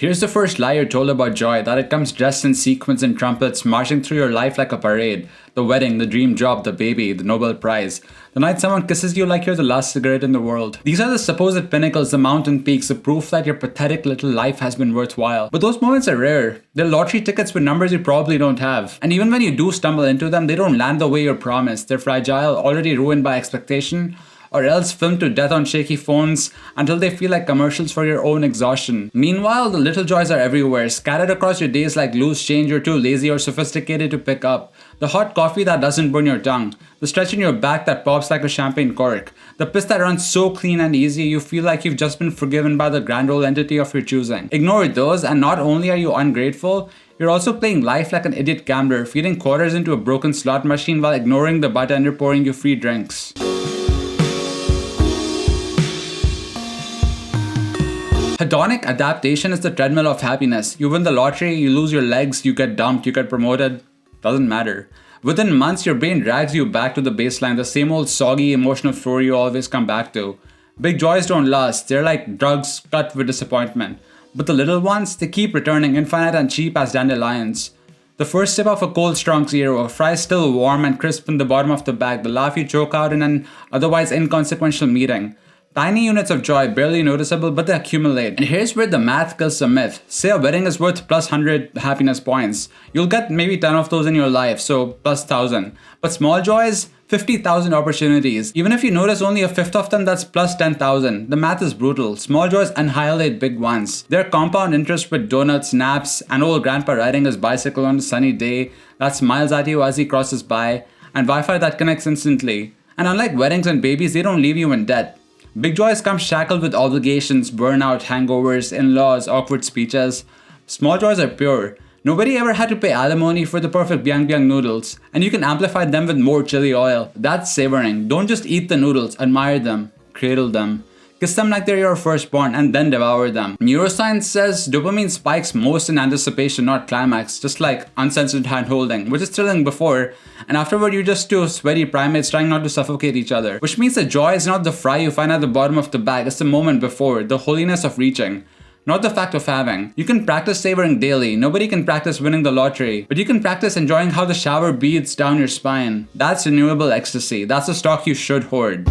Here's the first lie you're told about joy, that it comes dressed in sequins and trumpets, marching through your life like a parade. The wedding, the dream job, the baby, the Nobel Prize. The night someone kisses you like you're the last cigarette in the world. These are the supposed pinnacles, the mountain peaks, the proof that your pathetic little life has been worthwhile. But those moments are rare. They're lottery tickets with numbers you probably don't have. And even when you do stumble into them, they don't land the way you're promised. They're fragile, already ruined by expectation, or else filmed to death on shaky phones until they feel like commercials for your own exhaustion. Meanwhile, the little joys are everywhere, scattered across your days like loose change you're too lazy or sophisticated to pick up. The hot coffee that doesn't burn your tongue, the stretch in your back that pops like a champagne cork, the piss that runs so clean and easy you feel like you've just been forgiven by the grand old entity of your choosing. Ignore those, and not only are you ungrateful, you're also playing life like an idiot gambler, feeding quarters into a broken slot machine while ignoring the bartender pouring you free drinks. Hedonic adaptation is the treadmill of happiness. You win the lottery, you lose your legs, you get dumped, you get promoted. Doesn't matter. Within months, your brain drags you back to the baseline, the same old soggy emotional floor you always come back to. Big joys don't last. They're like drugs cut with disappointment. But the little ones, they keep returning, infinite and cheap as dandelions. The first sip of a cold strong zero, a fry still warm and crisp in the bottom of the bag, the laugh you choke out in an otherwise inconsequential meeting. Tiny units of joy, barely noticeable, but they accumulate. And here's where the math kills the myth. Say a wedding is worth plus 100 happiness points. You'll get maybe 10 of those in your life, so plus 1,000. But small joys, 50,000 opportunities. Even if you notice only a fifth of them, that's plus 10,000. The math is brutal. Small joys annihilate big ones. They're compound interest with donuts, naps, and old grandpa riding his bicycle on a sunny day that smiles at you as he crosses by, and Wi-Fi that connects instantly. And unlike weddings and babies, they don't leave you in debt. Big joys come shackled with obligations, burnout, hangovers, in-laws, awkward speeches. Small joys are pure. Nobody ever had to pay alimony for the perfect biang noodles, and you can amplify them with more chili oil. That's savoring. Don't just eat the noodles, admire them, cradle them. Kiss them like they're your firstborn and then devour them. Neuroscience says dopamine spikes most in anticipation, not climax, just like uncensored hand-holding, which is thrilling before, and afterward you're just two sweaty primates trying not to suffocate each other. Which means the joy is not the fry you find at the bottom of the bag, it's the moment before, the holiness of reaching. Not the fact of having. You can practice savoring daily. Nobody can practice winning the lottery, but you can practice enjoying how the shower beads down your spine. That's renewable ecstasy. That's the stock you should hoard.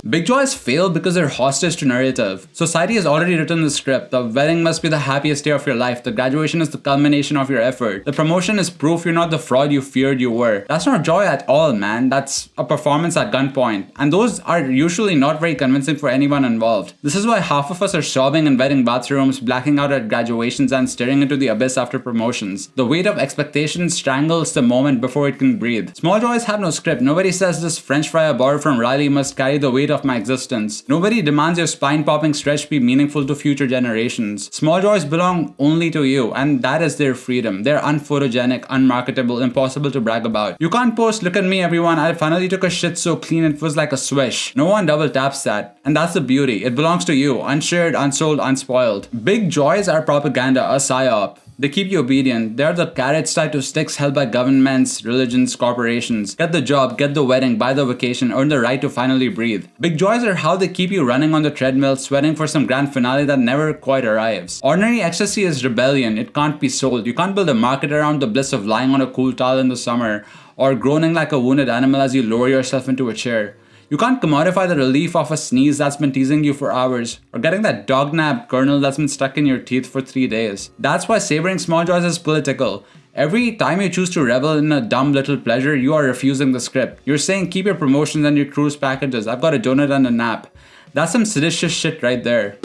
Big joys fail because they're hostage to narrative. Society has already written the script. The wedding must be the happiest day of your life. The graduation is the culmination of your effort. The promotion is proof you're not the fraud you feared you were. That's not joy at all, man. That's a performance at gunpoint. And those are usually not very convincing for anyone involved. This is why half of us are sobbing in wedding bathrooms, blacking out at graduations, and staring into the abyss after promotions. The weight of expectation strangles the moment before it can breathe. Small joys have no script. Nobody says this French fry I borrowed from Riley must carry the weight of my existence. Nobody demands your spine-popping stretch be meaningful to future generations. Small joys belong only to you, and that is their freedom. They're unphotogenic, unmarketable, impossible to brag about. You can't post, "Look at me everyone, I finally took a shit so clean it was like a swish." No one double taps that. And that's the beauty. It belongs to you, unshared, unsold, unspoiled. Big joys are propaganda, a psyop. They keep you obedient. They're the carrots tied to sticks held by governments, religions, corporations. Get the job, get the wedding, buy the vacation, earn the right to finally breathe. Big joys are how they keep you running on the treadmill, sweating for some grand finale that never quite arrives. Ordinary ecstasy is rebellion. It can't be sold. You can't build a market around the bliss of lying on a cool towel in the summer, or groaning like a wounded animal as you lower yourself into a chair. You can't commodify the relief of a sneeze that's been teasing you for hours, or getting that dog-nabbed kernel that's been stuck in your teeth for 3 days. That's why savoring small joys is political. Every time you choose to revel in a dumb little pleasure, you are refusing the script. You're saying keep your promotions and your cruise packages. I've got a donut and a nap. That's some seditious shit right there.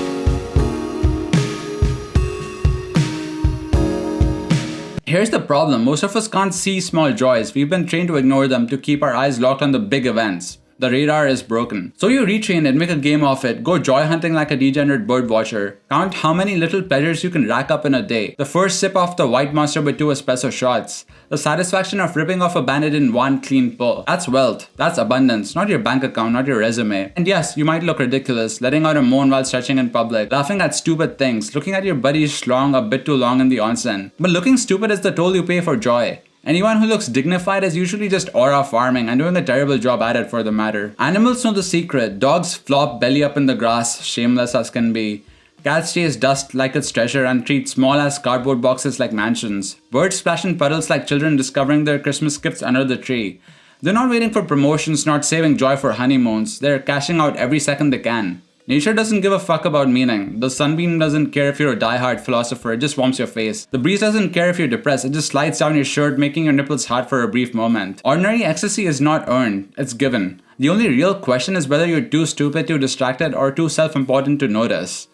Here's the problem. Most of us can't see small joys. We've been trained to ignore them, to keep our eyes locked on the big events. The radar is broken. So you retrain it, make a game of it, go joy hunting like a degenerate bird watcher. Count how many little pleasures you can rack up in a day. The first sip of the white monster with 2 espresso shots. The satisfaction of ripping off a bandit in one clean pull. That's wealth. That's abundance. Not your bank account, not your resume. And yes, you might look ridiculous, letting out a moan while stretching in public, laughing at stupid things, looking at your buddy's schlong a bit too long in the onsen. But looking stupid is the toll you pay for joy. Anyone who looks dignified is usually just aura farming and doing a terrible job at it for the matter. Animals know the secret. Dogs flop belly up in the grass, shameless as can be. Cats chase dust like it's treasure and treat small ass cardboard boxes like mansions. Birds splash in puddles like children discovering their Christmas gifts under the tree. They're not waiting for promotions, not saving joy for honeymoons. They're cashing out every second they can. Nature doesn't give a fuck about meaning. The sunbeam doesn't care if you're a die-hard philosopher, it just warms your face. The breeze doesn't care if you're depressed, it just slides down your shirt, making your nipples hard for a brief moment. Ordinary ecstasy is not earned, it's given. The only real question is whether you're too stupid, too distracted, or too self-important to notice.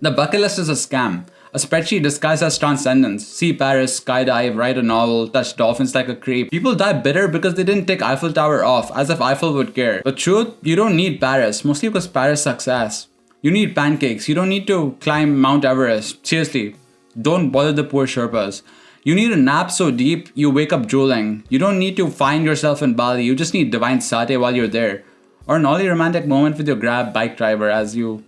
The bucket list is a scam. A spreadsheet disguised as transcendence. See Paris, skydive, write a novel, touch dolphins like a creep. People die bitter because they didn't take Eiffel Tower off, as if Eiffel would care. The truth, you don't need Paris, mostly because Paris sucks ass. You need pancakes, you don't need to climb Mount Everest. Seriously, don't bother the poor Sherpas. You need a nap so deep, you wake up drooling. You don't need to find yourself in Bali, you just need divine satay while you're there. Or an ollie romantic moment with your Grab bike driver as you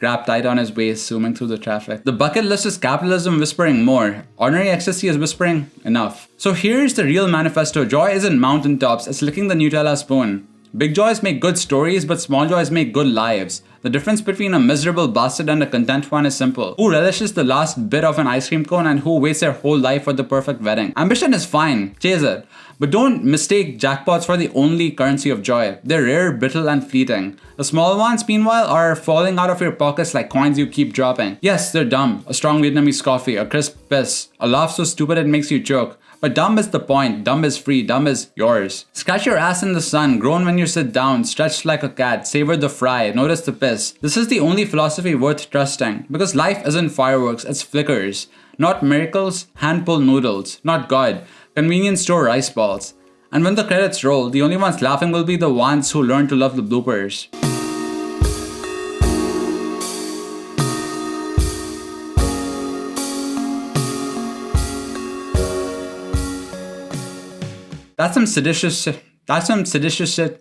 grab tight on his waist, zooming through the traffic. The bucket list is capitalism whispering more. Ordinary ecstasy is whispering enough. So here's the real manifesto. Joy isn't mountaintops, it's licking the Nutella spoon. Big joys make good stories, but small joys make good lives. The difference between a miserable bastard and a content one is simple. Who relishes the last bit of an ice cream cone and who waits their whole life for the perfect wedding? Ambition is fine, chase it. But don't mistake jackpots for the only currency of joy. They're rare, brittle, and fleeting. The small ones, meanwhile, are falling out of your pockets like coins you keep dropping. Yes, they're dumb. A strong Vietnamese coffee, a crisp piss, a laugh so stupid it makes you choke. But dumb is the point, dumb is free, dumb is yours. Scratch your ass in the sun, groan when you sit down, stretch like a cat, savor the fry, notice the piss. This is the only philosophy worth trusting, because life isn't fireworks, it's flickers. Not miracles, hand-pulled noodles. Not God, convenience store rice balls. And when the credits roll, the only ones laughing will be the ones who learn to love the bloopers. That's some seditious shit.